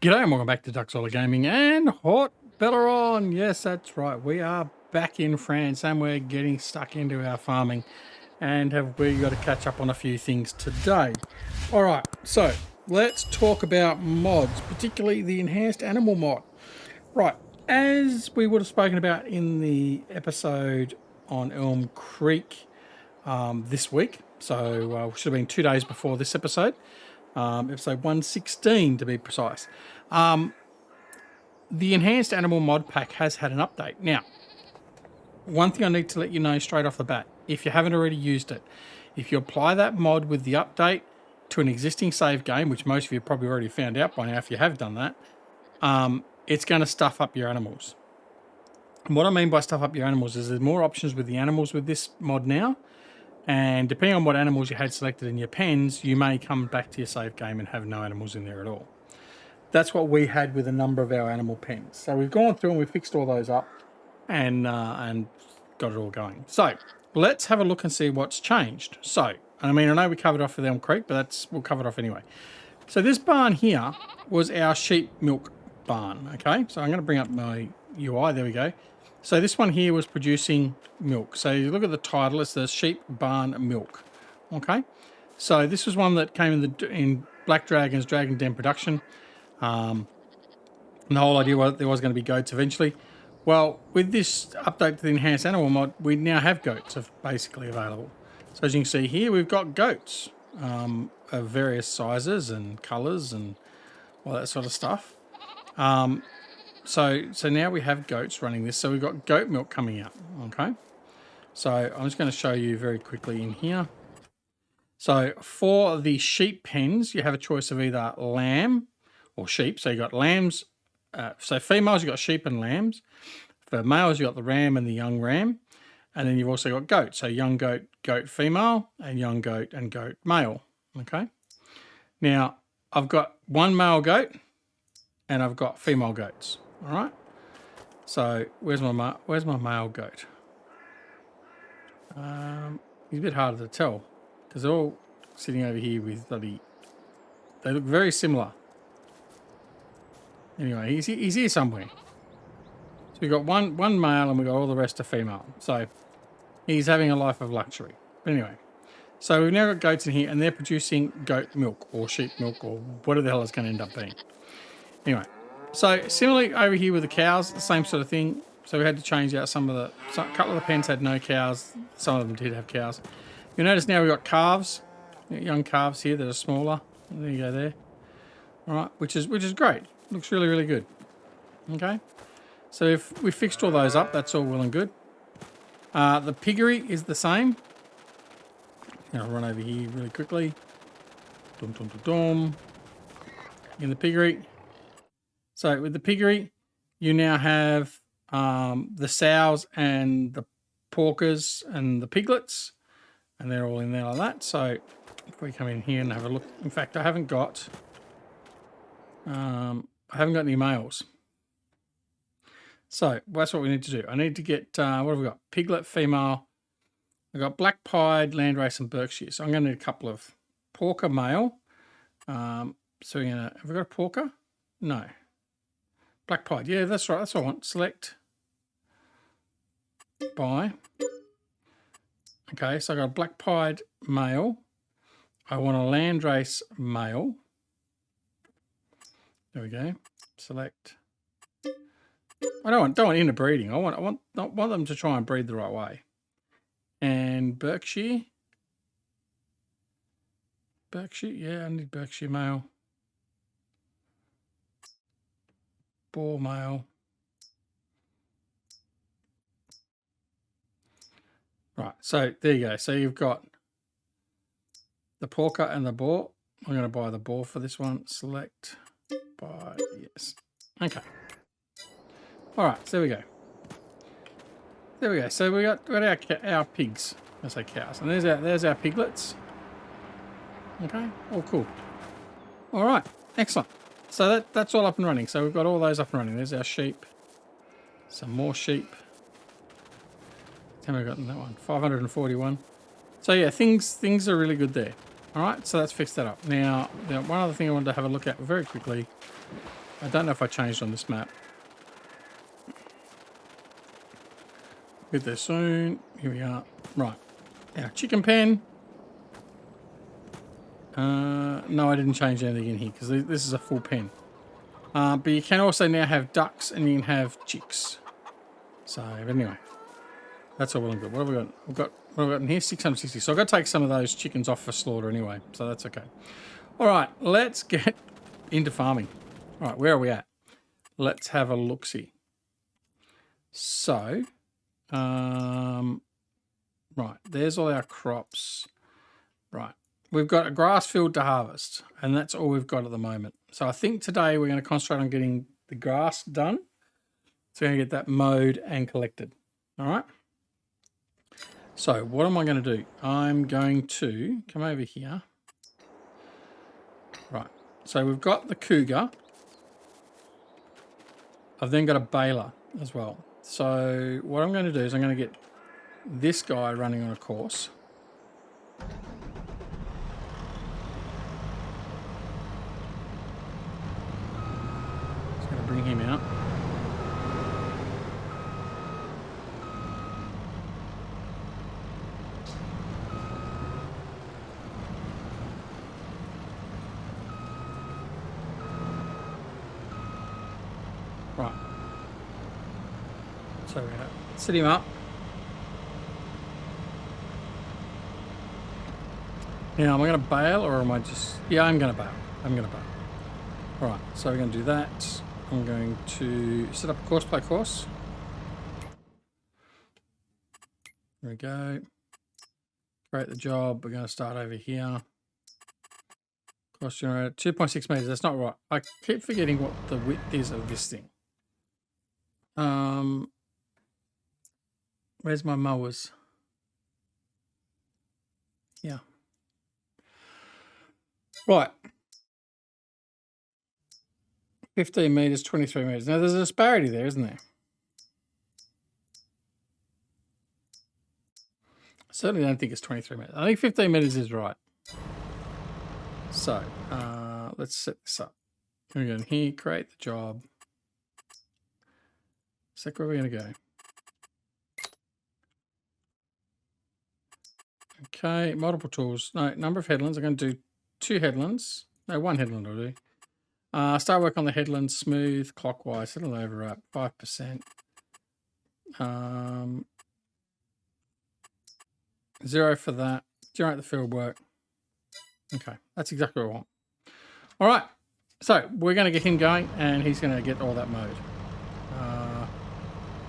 G'day and welcome back to Duxola Gaming and Haut-Beyleron. Yes, that's right. We are back in France and we're getting stuck into our farming and we got to catch up on a few things today. All right, so let's talk about mods, particularly the enhanced animal mod. Right, as we would have spoken about in the episode on Elm Creek this week, so should have been 2 days before this episode. Episode 116 to be precise. The enhanced animal mod pack has had an update. Now, one thing I need to let you know straight off the bat, if you haven't already used it, if you apply that mod with the update to an existing save game, which most of you probably already found out by now if you have done that, it's going to stuff up your animals. And what I mean by stuff up your animals is there's more options with the animals with this mod now. And depending on what animals you had selected in your pens, you may come back to your save game and have no animals in there at all. That's what we had with a number of our animal pens. So we've gone through and we've fixed all those up and got it all going. So let's have a look and see what's changed. So, I mean, I know we covered off with Elm Creek, but we'll cover it off anyway. So this barn here was our sheep milk barn, okay? So I'm going to bring up my UI. There we go. So this one here was producing milk. So you look at the title, it's the sheep barn milk. Okay. So this was one that came in Black Dragon's Dragon Den production. And the whole idea was there was going to be goats eventually. Well, with this update to the enhanced animal mod, we now have goats basically available. So as you can see here, we've got goats of various sizes and colours and all that sort of stuff. So now we have goats running this. So we've got goat milk coming out, okay? So I'm just going to show you very quickly in here. So for the sheep pens, you have a choice of either lamb or sheep. So you've got lambs. So females, you've got sheep and lambs. For males, you've got the ram and the young ram. And then you've also got goat. So young goat, goat female, and young goat and goat male, okay? Now, I've got one male goat and I've got female goats. All right. So where's my male goat? He's a bit harder to tell because they're all sitting over here with bloody. They look very similar. Anyway, he's here somewhere. So we've got one male and we've got all the rest are female. So he's having a life of luxury. But anyway, so we've now got goats in here and they're producing goat milk or sheep milk or whatever the hell it's going to end up being. Anyway. So similarly over here with the cows, the same sort of thing. So we had to change out a couple of the pens had no cows. Some of them did have cows. You'll notice now we've got calves, young calves here that are smaller. There you go there. All right, which is great. Looks really, really good. Okay. So if we fixed all those up, that's all well and good. The piggery is the same. I'll run over here really quickly. Dum, dum, dum, dum. In the piggery. So with the piggery, you now have the sows and the porkers and the piglets, and they're all in there like that. So if we come in here and have a look, in fact, I haven't got any males. So that's what we need to do. I need to get what have we got? Piglet female. I've got black pied, landrace, and Berkshire. So I'm going to need a couple of porker male. So we're gonna have we got a porker? No. Black pied, yeah, that's right. That's what I want. Select by. Okay, so I got a black pied male. I want a landrace male. There we go. Select. I don't want interbreeding. I want them to try and breed the right way. And Berkshire. Yeah, I need Berkshire male. Boar male. Right, so there you go. So you've got the porker and the boar. I'm going to buy the boar for this one. Select, buy, yes. Okay. All right, so there we go. There we go. So we got our pigs. I say cows, and there's our piglets. Okay, all cool. All right, excellent. So that's all up and running. So we've got all those up and running. There's our sheep. Some more sheep. How many have we got in that one? 541. So yeah, things are really good there. All right, so let's fix that up. Now one other thing I wanted to have a look at very quickly I don't know if I changed on this map. Get there soon. Here we are. Right. Our chicken pen. No, I didn't change anything in here because this is a full pen. But you can also now have ducks and you can have chicks. So anyway, that's all well and good. What have we got? What have we got in here? 660. So I've got to take some of those chickens off for slaughter anyway. So that's okay. All right, let's get into farming. All right, where are we at? Let's have a look-see. So, right, there's all our crops. Right. We've got a grass field to harvest, and that's all we've got at the moment. So I think today we're going to concentrate on getting the grass done. So we're going to get that mowed and collected. All right. So what am I going to do? I'm going to come over here. Right. So we've got the cougar. I've then got a baler as well. So what I'm going to do is I'm going to get this guy running on a course. Bring him out. Right. So we're gonna set him up. Now, am I going to bail or am I just... Yeah, I'm going to bail. I'm going to bail. All right, so we're going to do that. I'm going to set up a course by course. There we go. Create the job. We're going to start over here. Course generator, 2.6 meters. That's not right. I keep forgetting what the width is of this thing. Where's my mowers? Yeah. Right. 15 meters, 23 meters. Now there's a disparity there, isn't there? I certainly don't think it's 23 meters. I think 15 meters is right. So let's set this up. We're going to go in here, create the job. Sec, where are we going to go? Okay, multiple tools. No, number of headlands. I'm going to do 2 headlands. No, 1 headland will do. Start work on the headland, smooth, clockwise, it'll overwrap, 5%. 0 for that. Generate the field work. Okay, that's exactly what I want. All right, so we're going to get him going and he's going to get all that mowed.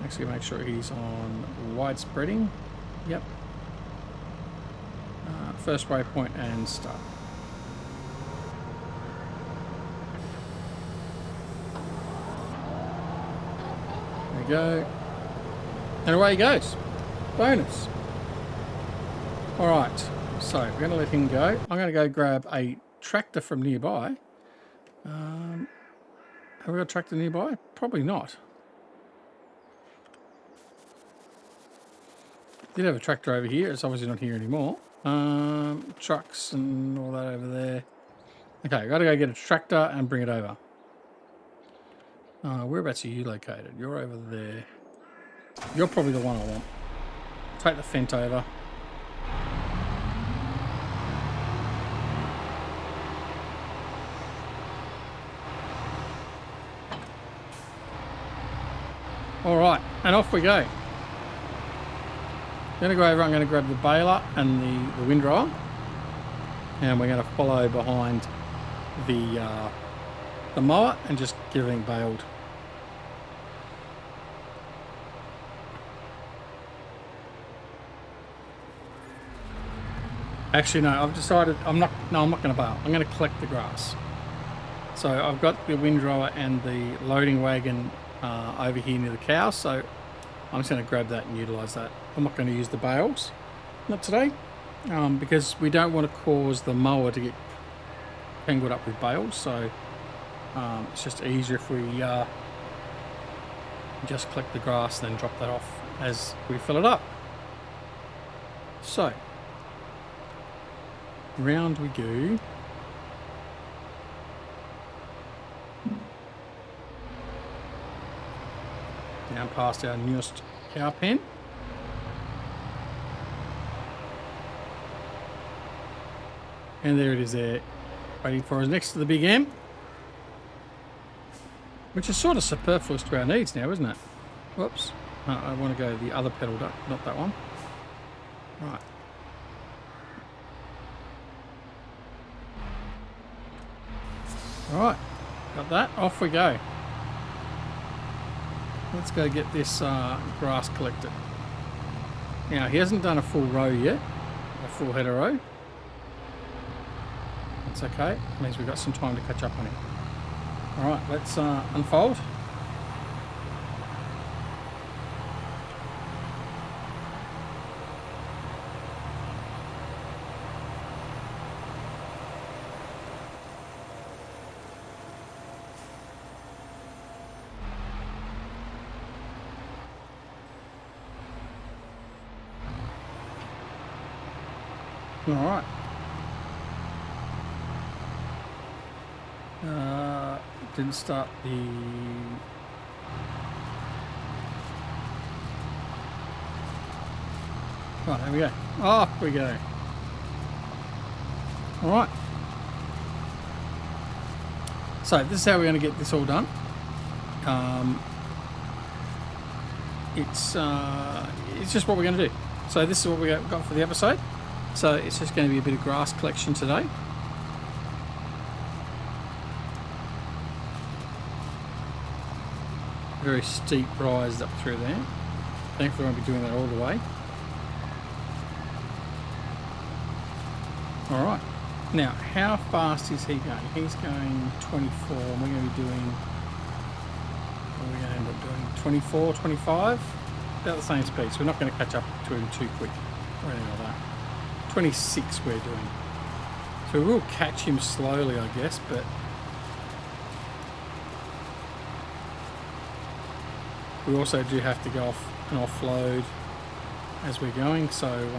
Actually, make sure he's on wide spreading. Yep. First waypoint and start. There we go. And away he goes. Bonus. All right. So we're going to let him go. I'm going to go grab a tractor from nearby. Have we got a tractor nearby? Probably not. Did have a tractor over here. It's obviously not here anymore. Trucks and all that over there. Okay, I've got to go get a tractor and bring it over. Whereabouts are you located? You're over there. You're probably the one I want. Take the Fent over. All right, and off we go. I'm going to go over, I'm going to grab the baler and the windrower. And we're going to follow behind the mower and just get everything baled. Actually, no, I've decided I'm not going to bale. I'm going to collect the grass. So I've got the windrower and the loading wagon over here near the cows. So I'm just going to grab that and utilise that. I'm not going to use the bales, not today, because we don't want to cause the mower to get tangled up with bales. So it's just easier if we just collect the grass, then drop that off as we fill it up. So round we go. Down past our newest cow pen. And there it is there, waiting for us next to the big M. Which is sort of superfluous to our needs now, isn't it? Whoops. I want to go the other pedal, not that one. Right. Alright, got that. Off we go. Let's go get this grass collected. Now, he hasn't done a full row yet, a full header row. That's okay. It means we've got some time to catch up on him. Alright, let's unfold. Alright. Didn't start the... Right, there we go. Off we go. Alright. So this is how we're going to get this all done. It's just what we're going to do. So this is what we got for the episode. So it's just going to be a bit of grass collection today. Very steep rise up through there. Thankfully I won't be doing that all the way. Alright. Now, how fast is he going? He's going 24 and we're going to be doing... What are we going to end up doing? 24, 25? About the same speed, so we're not going to catch up to him too quick or anything like that. 26 we're doing. So we will catch him slowly, I guess, but... We also do have to go off and offload as we're going, so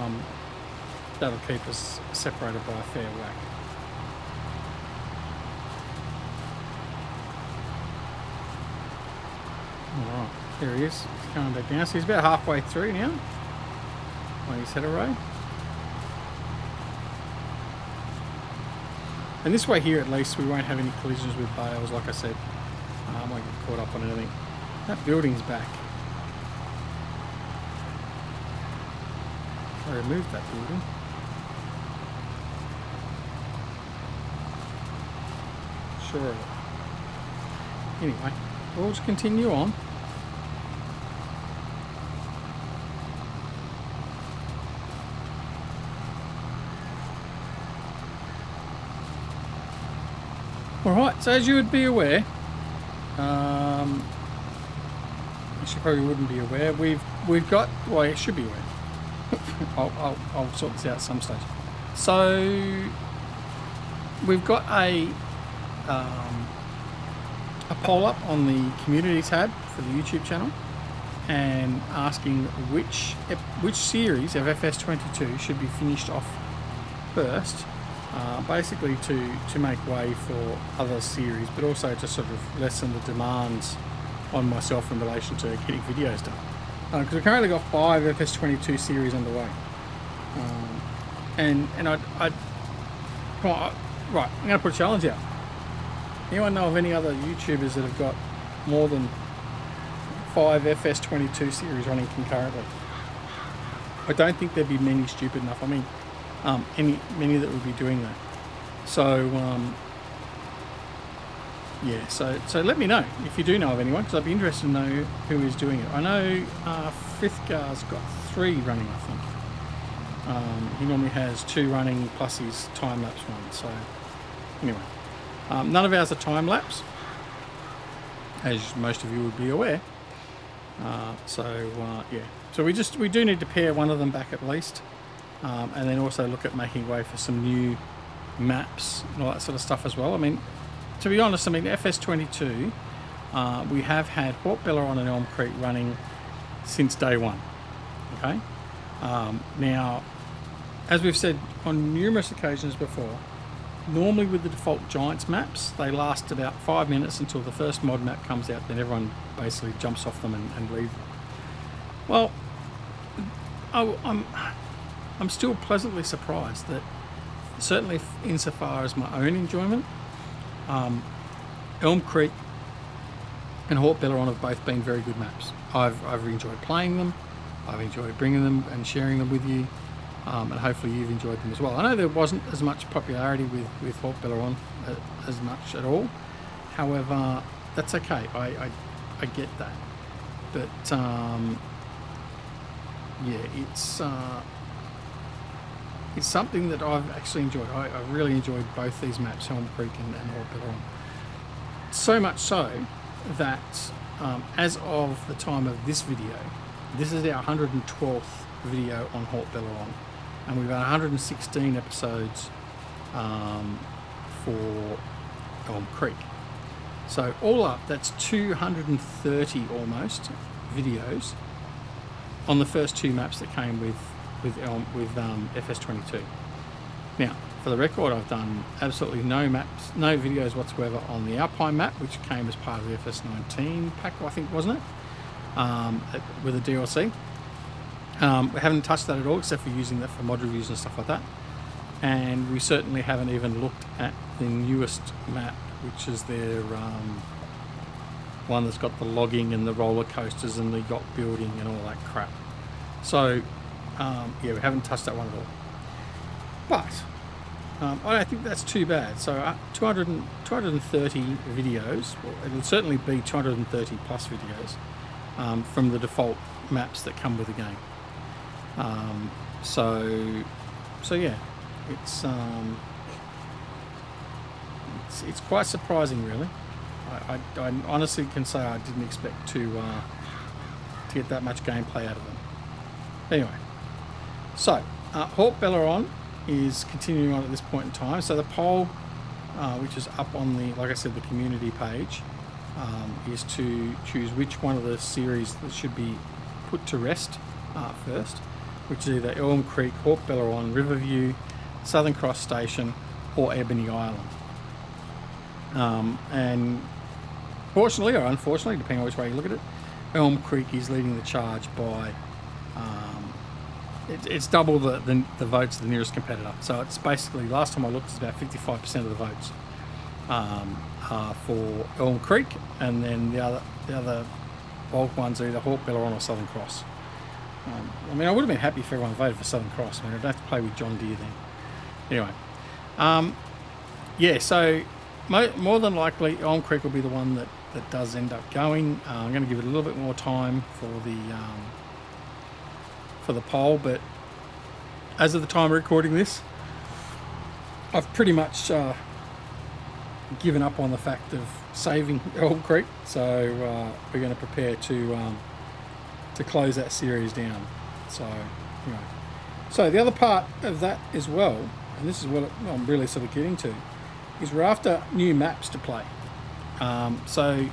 that'll keep us separated by a fair whack. Alright, there he is. He's coming back down. So he's about halfway through now on his header row. And this way here at least we won't have any collisions with bales, like I said. I won't get caught up on anything. That building's back. I removed that building. Sure. Anyway, we'll just continue on. Alright, so as you would be aware, you probably wouldn't be aware. We've got, well, you should be aware. I'll sort this out at some stage. So we've got a poll up on the community tab for the YouTube channel, and asking which series of FS22 should be finished off first, basically to make way for other series, but also to sort of lessen the demands on myself in relation to getting videos done, because we've currently got 5 FS22 series underway, and I come on, right, I'm going to put a challenge out. Anyone know of any other YouTubers that have got more than 5 FS22 series running concurrently? I don't think there'd be many stupid enough. I mean, many that would be doing that. So yeah, so let me know if you do know of anyone, because I'd be interested to know who is doing it. I know Frithgar's got 3 running, I think. He normally has 2 running plus his time-lapse one. So anyway, none of ours are time-lapse, as most of you would be aware. Yeah, so we do need to pair one of them back at least, and then also look at making way for some new maps and all that sort of stuff as well. I mean, to be honest, I mean, FS22, we have had Haut-Beyleron and Elm Creek running since day one. Okay. Now, as we've said on numerous occasions before, Normally with the default Giants maps, they last about 5 minutes until the first mod map comes out, then everyone basically jumps off them and leaves them. Well, I'm still pleasantly surprised that, certainly insofar as my own enjoyment, Elm Creek and Haut-Beyleron have both been very good maps. I've enjoyed playing them, I've enjoyed bringing them and sharing them with you, and hopefully you've enjoyed them as well. I know there wasn't as much popularity with Haut-Beyleron as much at all. However, that's okay. I get that. But yeah, it's something that I've actually enjoyed. I really enjoyed both these maps, Elm Creek and Haut-Beyleron. So much so that as of the time of this video, this is our 112th video on Haut-Beyleron, and we've had 116 episodes for Elm Creek. So all up, that's 230 almost videos on the first two maps that came with FS22. Now, for the record, I've done absolutely no videos whatsoever on the Alpine map, which came as part of the FS19 pack, I think, wasn't it? With a DLC. We haven't touched that at all, except for using that for mod reviews and stuff like that. And we certainly haven't even looked at the newest map, which is their one that's got the logging and the roller coasters and the yacht building and all that crap. So, yeah, we haven't touched that one at all. But I don't think that's too bad. So 230 videos, well, it'll certainly be 230 plus videos from the default maps that come with the game. So yeah, it's quite surprising, really. I honestly can say I didn't expect to get that much gameplay out of them. Anyway, so Haut-Beyleron is continuing on at this point in time. So the poll, which is up on the, like I said, the community page, is to choose which one of the series that should be put to rest first, which is either Elm Creek, Haut-Beyleron, Riverview, Southern Cross Station, or Ebony Island. And fortunately or unfortunately, depending on which way you look at it, Elm Creek is leading the charge by it's double the votes of the nearest competitor. So it's basically, last time I looked, it's about 55% of the votes are for Elm Creek, and then the other bulk ones are either Haut-Beyleron or Southern Cross. I mean, I would have been happy if everyone voted for Southern Cross. I mean, I'd have to play with John Deere then. Anyway, yeah, so more than likely Elm Creek will be the one that does end up going. I'm going to give it a little bit more time for the poll, but as of the time of recording this, I've pretty much given up on the fact of saving Elm Creek, so we're going to prepare to close that series down. So anyway, so the other part of that as well, and this is what I'm really sort of getting to, is we're after new maps to play. So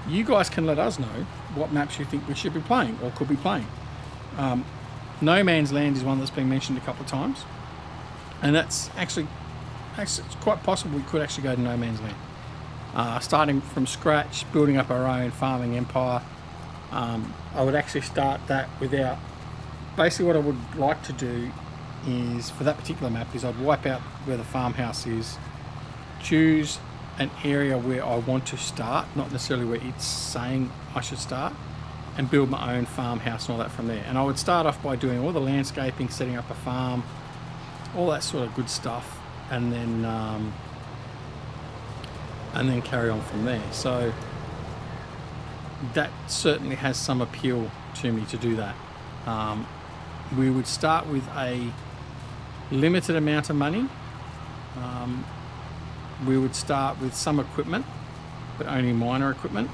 you guys can let us know what maps you think we should be playing or could be playing. No Man's Land is one that's been mentioned a couple of times, and that's actually it's quite possible we could actually go to No Man's Land. Starting from scratch, building up our own farming empire. I would actually start that without... Basically what I would like to do is, for that particular map, is I'd wipe out where the farmhouse is, choose an area where I want to start, not necessarily where it's saying I should start, and build my own farmhouse and all that from there. And I would start off by doing all the landscaping, setting up a farm, all that sort of good stuff, and then carry on from there. So that certainly has some appeal to me to do that. We would start with a limited amount of money. We would start with some equipment, but only minor equipment.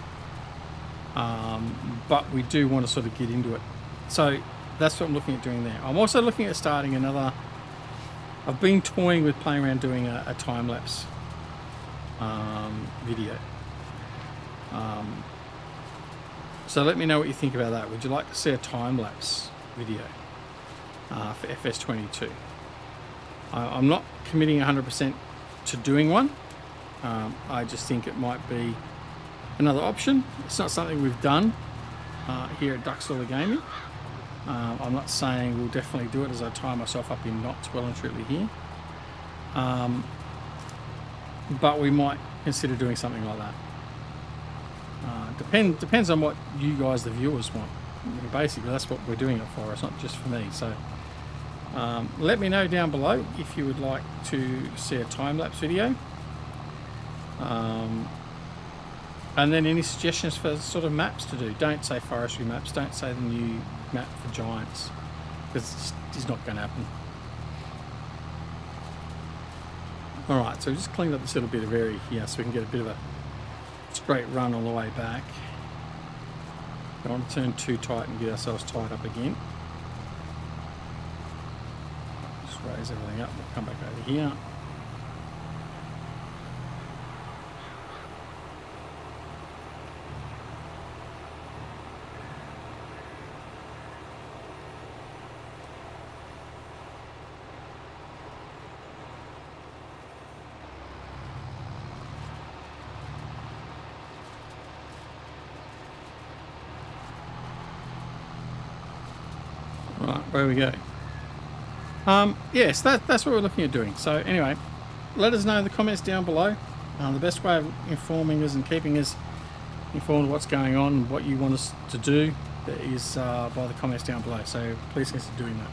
But we do want to sort of get into it. So that's what I'm looking at doing there. I'm also looking at starting another... I've been toying with playing around doing a time-lapse video. So let me know what you think about that. Would you like to see a time-lapse video for FS22? I'm not committing 100% to doing one. I just think it might be another option. It's not something we've done here at Duckstall Gaming. I'm not saying we'll definitely do it as I tie myself up in knots well and truly here. But we might consider doing something like that. Depends on what you guys, the viewers, want. Basically, that's what we're doing it for. It's not just for me. So let me know down below if you would like to see a time-lapse video. And then any suggestions for sort of maps to do. Don't say forestry maps. Don't say the new map for giants, because it's not going to happen. Alright, so we just cleaned up this little bit of area here so we can get a bit of a straight run on the way back. Don't want to turn too tight and get ourselves tied up again. Just raise everything up. We'll come back over here. Right, where we go. Yes, that's what we're looking at doing. So anyway, let us know in the comments down below. The best way of informing us and keeping us informed of what's going on and what you want us to do is by the comments down below. So please consider doing that.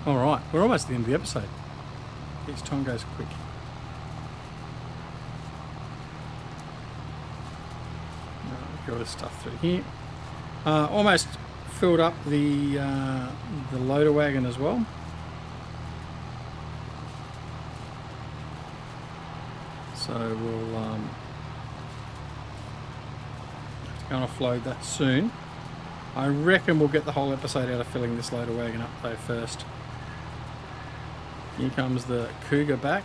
Alright, we're almost at the end of the episode. Each time goes quick. All this stuff through here. Almost filled up the loader wagon as well. So we'll have to go and offload that soon. I reckon we'll get the whole episode out of filling this loader wagon up though first. Here comes the Cougar back.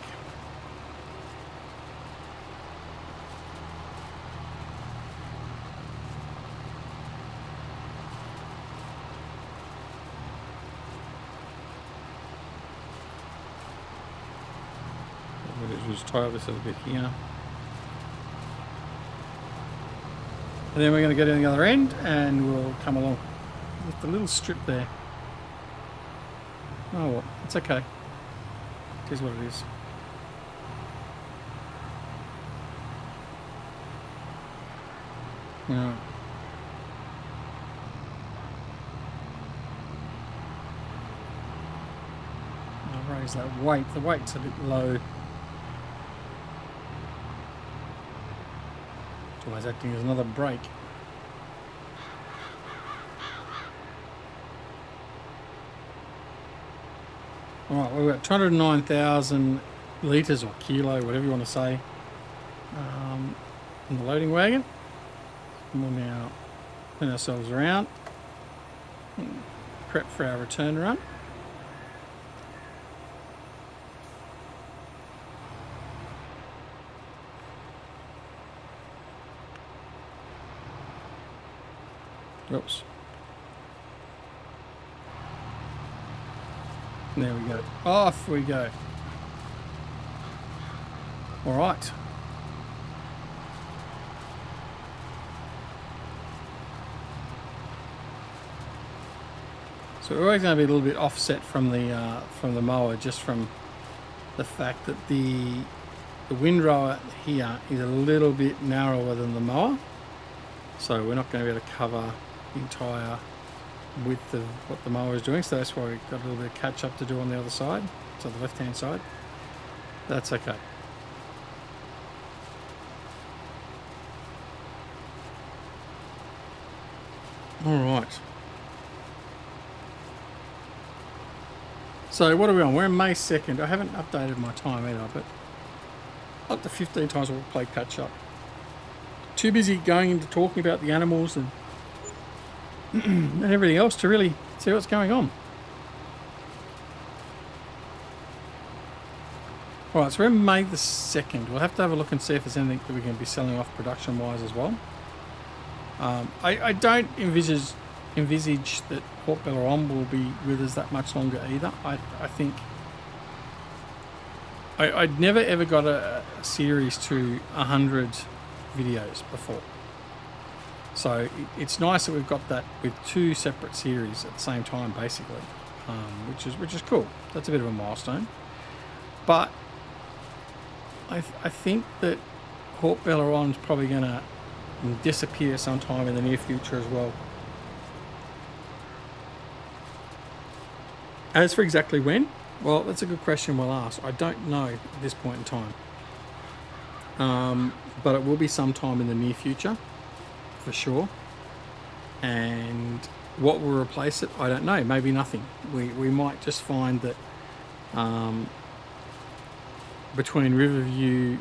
We'll just tie up this little bit here. And then we're going to go down the other end and we'll come along with the little strip there. Oh well, it's okay. It is what it is. Yeah. I'll raise that weight. The weight's a bit low. It's always acting as another brake. Alright, we've got 209,000 litres or kilo, whatever you want to say, in the loading wagon. And we'll now turn ourselves around and prep for our return run. Oops. There we go. Off we go. All right. So we're always going to be a little bit offset from the mower, just from the fact that the windrower here is a little bit narrower than the mower. So we're not going to be able to cover the entire width of what the mower is doing, so that's why we've got a little bit of catch up to do on the other side, so the left hand side. That's okay. Alright. So what are we on? We're in May 2nd. I haven't updated my time either, but up to 15 times we'll play catch up. Too busy going into talking about the animals and and everything else to really see what's going on. Alright, so we're in May the 2nd. We'll have to have a look and see if there's anything that we can be selling off production wise as well. I don't envisage that Haut-Beyleron will be with us that much longer either. I think I'd never ever got a series to 100 videos before. So it's nice that we've got that with 2 separate series at the same time, basically, which is cool. That's a bit of a milestone. But I think that Haut-Beyleron is probably going to disappear sometime in the near future as well. As for exactly when, well, that's a good question we'll ask. I don't know at this point in time. But it will be sometime in the near future, for sure. And what will replace it, I don't know. Maybe nothing. We might just find that between Riverview,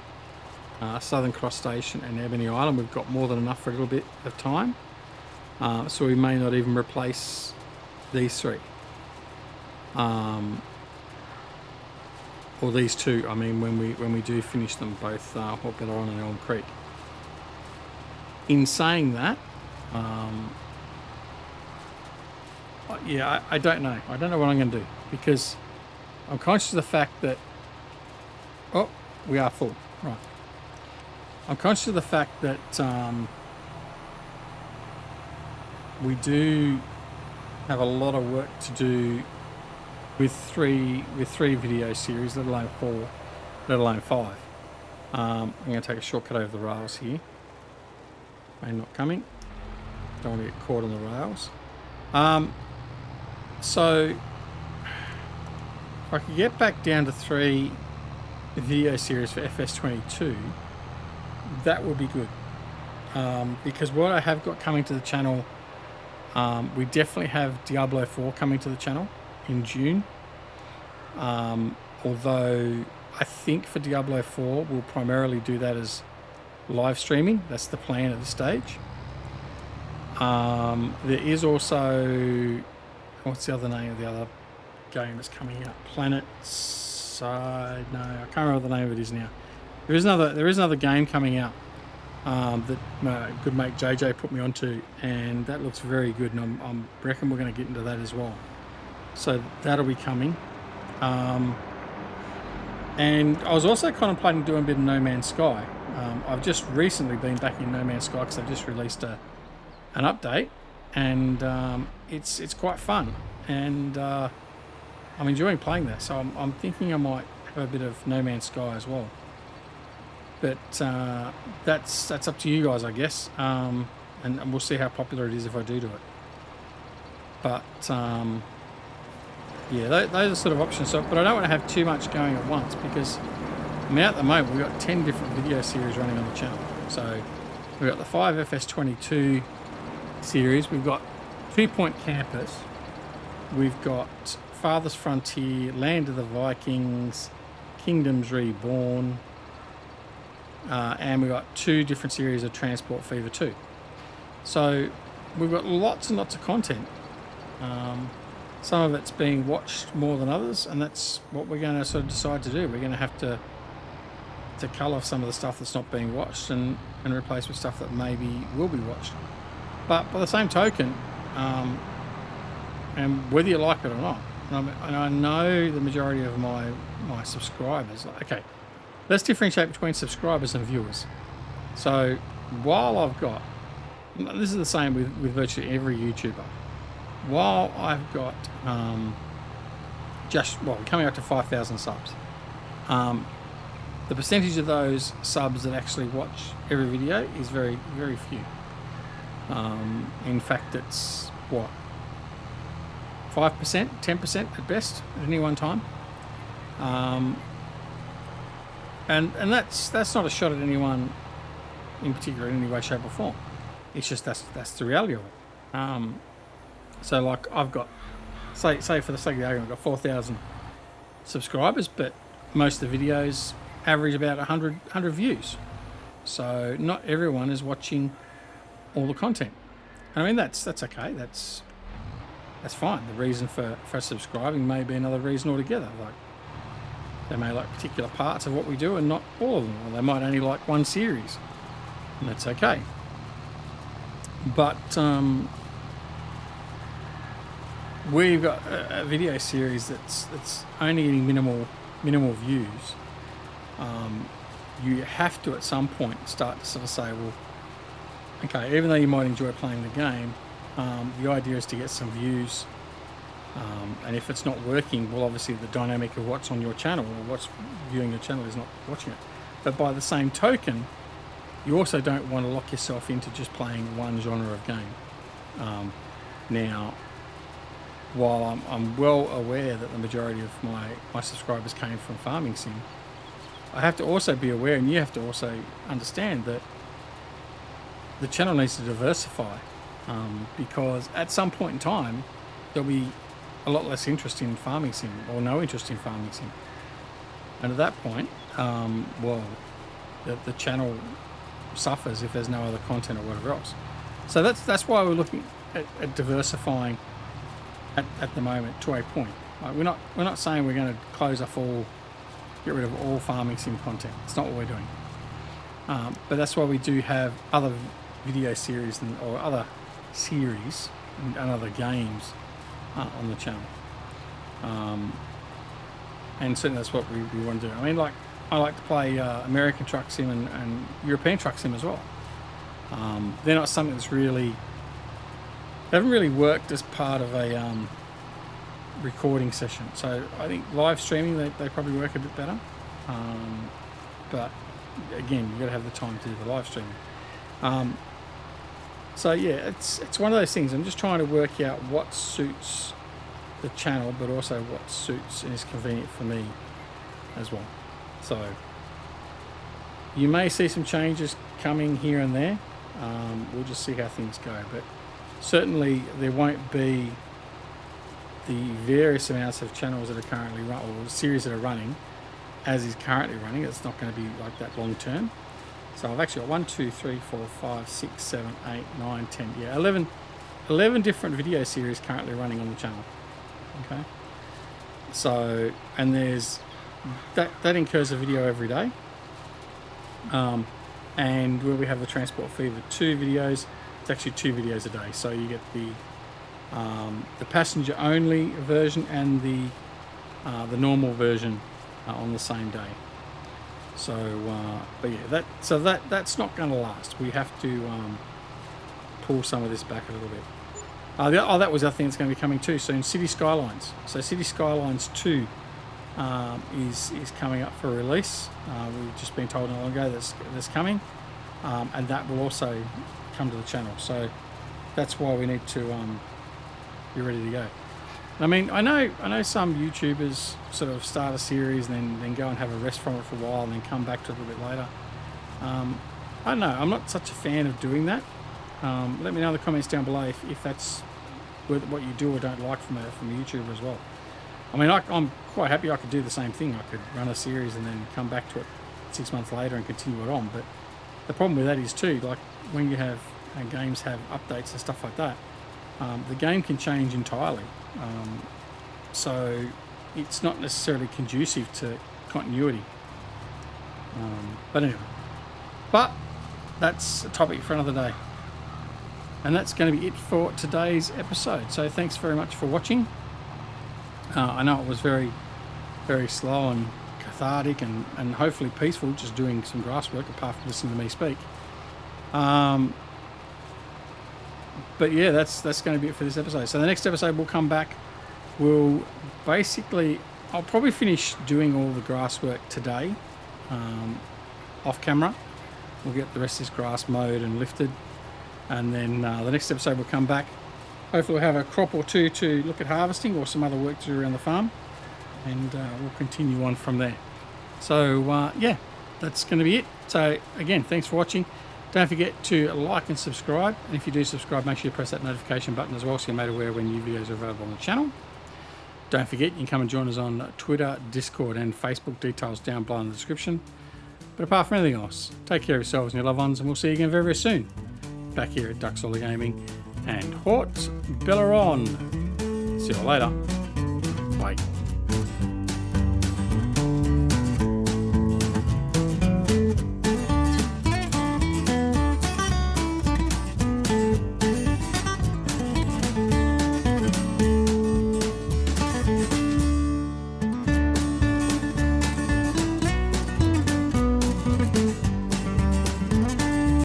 Southern Cross Station and Ebony Island, we've got more than enough for a little bit of time. So we may not even replace these 3. Or these 2, I mean, when we do finish them, both Haut-Beyleron and Elm Creek. In saying that, yeah, I don't know. I don't know what I'm going to do, because I'm conscious of the fact that... Oh, we are full. Right. I'm conscious of the fact that we do have a lot of work to do with three video series, let alone 4, let alone 5. I'm going to take a shortcut over the rails here. Rain not coming. Don't want to get caught on the rails. So if I could get back down to 3 video series for FS22, that would be good. Because what I have got coming to the channel, we definitely have Diablo 4 coming to the channel in June. Although I think for Diablo 4 we'll primarily do that as live streaming. That's the plan at this stage. There is also, what's the other name of the other game that's coming out? Planet Side. No, I can't remember what the name of it is now. There is another game coming out that my good mate JJ put me onto, and that looks very good, and I reckon we're going to get into that as well. So that'll be coming. And I was also contemplating doing a bit of No Man's Sky. I've just recently been back in No Man's Sky because they've just released an update, and it's quite fun, and I'm enjoying playing that. So I'm thinking I might have a bit of No Man's Sky as well. But that's up to you guys, I guess, and we'll see how popular it is if I do it. But yeah, those are sort of options. So, but I don't want to have too much going at once, because I mean, at the moment we've got 10 different video series running on the channel. So we've got the 5 FS22 series, we've got 2 Point Campus, we've got Farthest Frontier, Land of the Vikings, Kingdoms Reborn, and we've got 2 different series of Transport Fever 2. So we've got lots and lots of content. Some of it's being watched more than others, and that's what we're going to sort of decide to do. We're going to have to cull off some of the stuff that's not being watched and replace with stuff that maybe will be watched. But by the same token, and whether you like it or not, and I know the majority of my subscribers, okay, let's differentiate between subscribers and viewers. So while I've got, this is the same with virtually every YouTuber, while I've got coming up to 5,000 subs, the percentage of those subs that actually watch every video is very, very few. In fact, it's what, 5%, 10% at best at any one time. And that's not a shot at anyone in particular in any way, shape or form. It's just that's the reality of it. So like I've got, say for the sake of the argument, I've got 4,000 subscribers, but most of the videos average about 100 views. So not everyone is watching all the content. I mean, that's okay. That's fine. The reason for subscribing may be another reason altogether. Like they may like particular parts of what we do and not all of them, or they might only like one series, and that's okay. But we've got a video series that's only getting minimal views, you have to at some point start to sort of say, well, okay, even though you might enjoy playing the game, the idea is to get some views, and if it's not working, well, obviously the dynamic of what's on your channel or what's viewing your channel is not watching it. But by the same token, you also don't want to lock yourself into just playing one genre of game. Now, while I'm well aware that the majority of my subscribers came from farming sim, I have to also be aware, and you have to also understand, that the channel needs to diversify, because at some point in time there'll be a lot less interest in farming sim, or no interest in farming sim, and at that point, well, the channel suffers if there's no other content or whatever else. So that's why we're looking at diversifying at the moment to a point. Like, we're not saying we're going to close off get rid of all farming sim content. It's not what we're doing. But that's why we do have other video series or other series and other games on the channel. And certainly that's what we want to do. I mean, like, I like to play American truck sim and European truck sim as well. They're not something that's really, they haven't really worked as part of a recording session. So I think live streaming, they probably work a bit better. But again, you've got to have the time to do the live streaming. So yeah, it's one of those things. I'm just trying to work out what suits the channel, but also what suits and is convenient for me as well. So you may see some changes coming here and there. We'll just see how things go, but certainly there won't be the various amounts of channels that are currently run, or series that are running as is currently running. It's not going to be like that long term. So I've actually got 1, 2, 3, 4, 5, 6, 7, 8, 9, 10, yeah, 11 different video series currently running on the channel. Okay, so, and there's that incurs a video every day, and where we have the transport fee for 2 videos, it's actually 2 videos a day. So you get the passenger only version and the normal version on the same day. So but yeah, that's not going to last. We have to pull some of this back a little bit. That was the other thing that's going to be coming too soon. City Skylines. So City Skylines 2 is coming up for release. We've just been told not long ago that's coming, and that will also come to the channel. So that's why we need to be ready to go. I mean, I know some YouTubers sort of start a series and then go and have a rest from it for a while and then come back to it a little bit later. I don't know. I'm not such a fan of doing that. Let me know in the comments down below if that's what you do or don't like from a YouTuber as well. I mean, I'm quite happy I could do the same thing. I could run a series and then come back to it 6 months later and continue it on. But the problem with that is too, like when you have games have updates and stuff like that, the game can change entirely. So it's not necessarily conducive to continuity. But anyway, that's a topic for another day. And that's going to be it for today's episode. So thanks very much for watching. I know it was very, very slow and cathartic and hopefully peaceful, just doing some grass work apart from listening to me speak. But yeah, that's going to be it for this episode. So the next episode we'll come back. I'll probably finish doing all the grass work today, off camera. We'll get the rest of this grass mowed and lifted. And then the next episode we'll come back. Hopefully we'll have a crop or two to look at harvesting or some other work to do around the farm. And we'll continue on from there. So yeah, that's going to be it. So again, thanks for watching. Don't forget to like and subscribe. And if you do subscribe, make sure you press that notification button as well so you're made aware when new videos are available on the channel. Don't forget, you can come and join us on Twitter, Discord and Facebook. Details down below in the description. But apart from anything else, take care of yourselves and your loved ones, and we'll see you again very, very soon. Back here at Duck Solar Gaming and Haut-Beyleron. See you later. Bye.